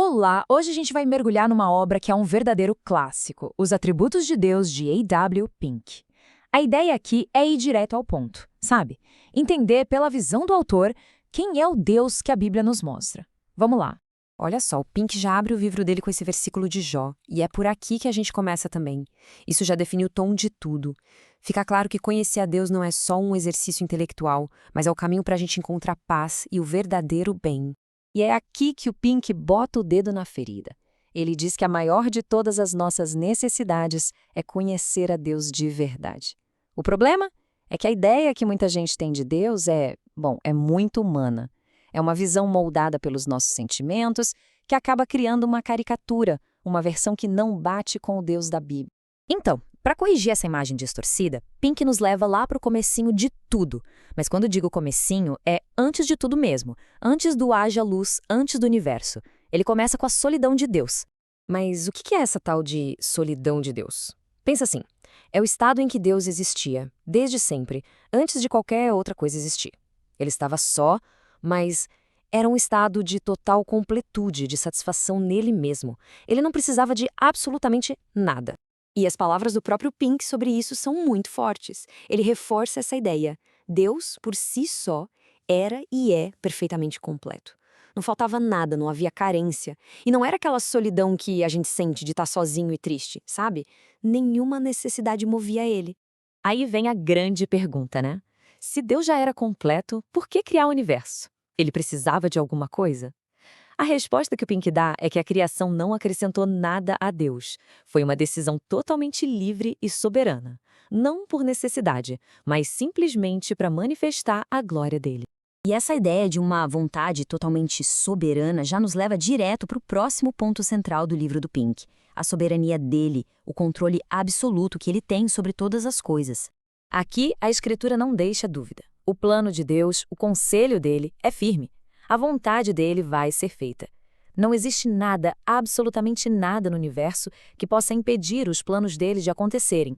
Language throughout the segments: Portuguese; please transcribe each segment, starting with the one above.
Olá! Hoje a gente vai mergulhar numa obra que é um verdadeiro clássico, Os Atributos de Deus, de A.W. Pink. A ideia aqui é ir direto ao ponto, sabe? Entender pela visão do autor quem é o Deus que a Bíblia nos mostra. Vamos lá. Olha só, o Pink já abre o livro dele com esse versículo de Jó, e é por aqui que a gente começa também. Isso já define o tom de tudo. Fica claro que conhecer a Deus não é só um exercício intelectual, mas é o caminho para a gente encontrar paz e o verdadeiro bem. E é aqui que o Pink bota o dedo na ferida. Ele diz que a maior de todas as nossas necessidades é conhecer a Deus de verdade. O problema é que a ideia que muita gente tem de Deus é muito humana. É uma visão moldada pelos nossos sentimentos que acaba criando uma caricatura, uma versão que não bate com o Deus da Bíblia. Então, para corrigir essa imagem distorcida, Pink nos leva lá para o comecinho de tudo. Mas quando digo comecinho, é antes de tudo mesmo, antes do haja luz, antes do universo. Ele começa com a solidão de Deus. Mas o que é essa tal de solidão de Deus? Pensa assim, é o estado em que Deus existia, desde sempre, antes de qualquer outra coisa existir. Ele estava só, mas era um estado de total completude, de satisfação nele mesmo. Ele não precisava de absolutamente nada. E as palavras do próprio Pink sobre isso são muito fortes. Ele reforça essa ideia. Deus, por si só, era e é perfeitamente completo. Não faltava nada, não havia carência. E não era aquela solidão que a gente sente de estar sozinho e triste, sabe? Nenhuma necessidade movia ele. Aí vem a grande pergunta, né? Se Deus já era completo, por que criar o universo? Ele precisava de alguma coisa? A resposta que o Pink dá é que a criação não acrescentou nada a Deus. Foi uma decisão totalmente livre e soberana. Não por necessidade, mas simplesmente para manifestar a glória dele. E essa ideia de uma vontade totalmente soberana já nos leva direto para o próximo ponto central do livro do Pink. A soberania dele, o controle absoluto que ele tem sobre todas as coisas. Aqui, a Escritura não deixa dúvida. O plano de Deus, o conselho dele, é firme. A vontade dele vai ser feita. Não existe nada, absolutamente nada no universo que possa impedir os planos dele de acontecerem.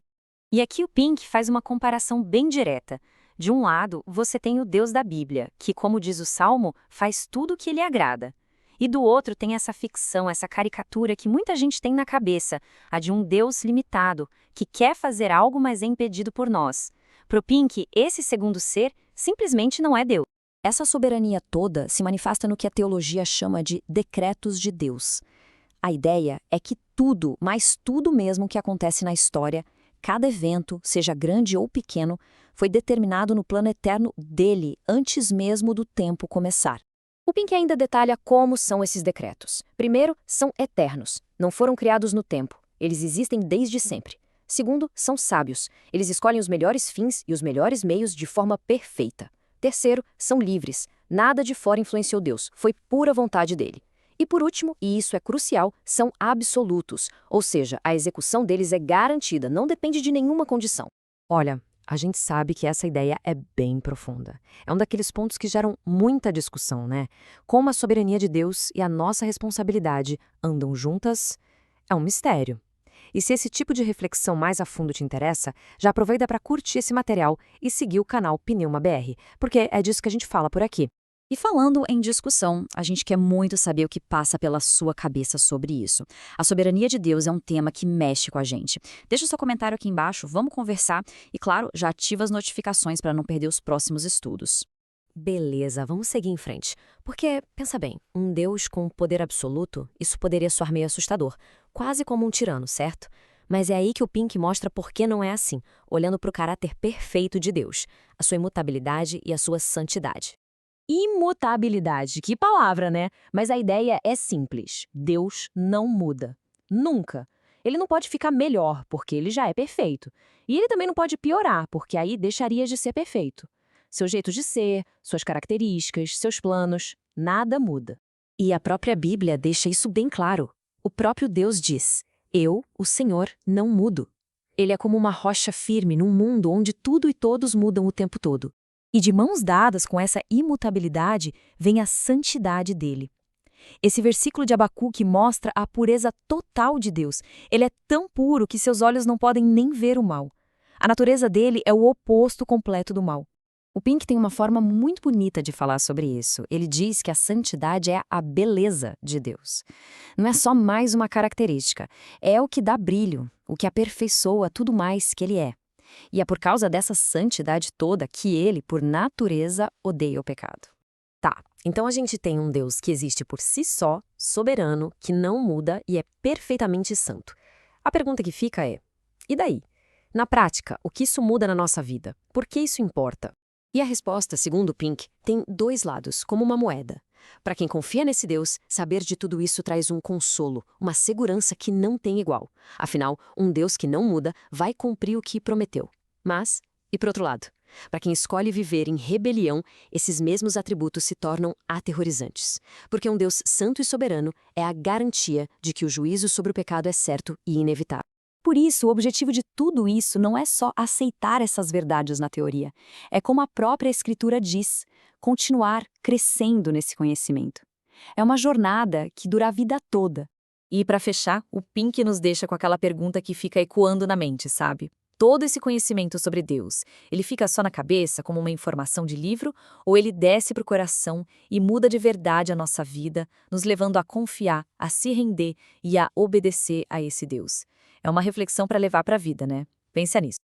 E aqui o Pink faz uma comparação bem direta. De um lado, você tem o Deus da Bíblia, que, como diz o Salmo, faz tudo o que lhe agrada. E do outro tem essa ficção, essa caricatura que muita gente tem na cabeça, a de um Deus limitado, que quer fazer algo, mas é impedido por nós. Para o Pink, esse segundo ser simplesmente não é Deus. Essa soberania toda se manifesta no que a teologia chama de decretos de Deus. A ideia é que tudo, mas tudo mesmo que acontece na história, cada evento, seja grande ou pequeno, foi determinado no plano eterno dele antes mesmo do tempo começar. O Pink ainda detalha como são esses decretos. Primeiro, são eternos, não foram criados no tempo, eles existem desde sempre. Segundo, são sábios, eles escolhem os melhores fins e os melhores meios de forma perfeita. Terceiro, são livres. Nada de fora influenciou Deus, foi pura vontade dele. E por último, e isso é crucial, são absolutos, ou seja, a execução deles é garantida, não depende de nenhuma condição. Olha, a gente sabe que essa ideia é bem profunda. É um daqueles pontos que geram muita discussão, né? Como a soberania de Deus e a nossa responsabilidade andam juntas, é um mistério. E se esse tipo de reflexão mais a fundo te interessa, já aproveita para curtir esse material e seguir o canal Pneuma BR, porque é disso que a gente fala por aqui. E falando em discussão, a gente quer muito saber o que passa pela sua cabeça sobre isso. A soberania de Deus é um tema que mexe com a gente. Deixa o seu comentário aqui embaixo, vamos conversar e, claro, já ativa as notificações para não perder os próximos estudos. Beleza, vamos seguir em frente. Porque, pensa bem, um Deus com poder absoluto, isso poderia soar meio assustador, quase como um tirano, certo? Mas é aí que o Pink mostra por que não é assim, olhando para o caráter perfeito de Deus, a sua imutabilidade e a sua santidade. Imutabilidade, que palavra, né? Mas a ideia é simples, Deus não muda. Nunca. Ele não pode ficar melhor, porque ele já é perfeito. E ele também não pode piorar, porque aí deixaria de ser perfeito. Seu jeito de ser, suas características, seus planos, nada muda. E a própria Bíblia deixa isso bem claro. O próprio Deus diz, eu, o Senhor, não mudo. Ele é como uma rocha firme num mundo onde tudo e todos mudam o tempo todo. E de mãos dadas com essa imutabilidade vem a santidade dele. Esse versículo de Abacuque mostra a pureza total de Deus. Ele é tão puro que seus olhos não podem nem ver o mal. A natureza dele é o oposto completo do mal. O Pink tem uma forma muito bonita de falar sobre isso. Ele diz que a santidade é a beleza de Deus. Não é só mais uma característica, é o que dá brilho, o que aperfeiçoa tudo mais que ele é. E é por causa dessa santidade toda que ele, por natureza, odeia o pecado. Tá, então a gente tem um Deus que existe por si só, soberano, que não muda e é perfeitamente santo. A pergunta que fica é: e daí? Na prática, o que isso muda na nossa vida? Por que isso importa? E a resposta, segundo Pink, tem dois lados, como uma moeda. Para quem confia nesse Deus, saber de tudo isso traz um consolo, uma segurança que não tem igual. Afinal, um Deus que não muda vai cumprir o que prometeu. Mas, e por outro lado, para quem escolhe viver em rebelião, esses mesmos atributos se tornam aterrorizantes. Porque um Deus santo e soberano é a garantia de que o juízo sobre o pecado é certo e inevitável. Por isso, o objetivo de tudo isso não é só aceitar essas verdades na teoria. É como a própria Escritura diz, continuar crescendo nesse conhecimento. É uma jornada que dura a vida toda. E para fechar, o Pink nos deixa com aquela pergunta que fica ecoando na mente, sabe? Todo esse conhecimento sobre Deus, ele fica só na cabeça como uma informação de livro ou ele desce para o coração e muda de verdade a nossa vida, nos levando a confiar, a se render e a obedecer a esse Deus? É uma reflexão para levar para a vida, né? Pensa nisso.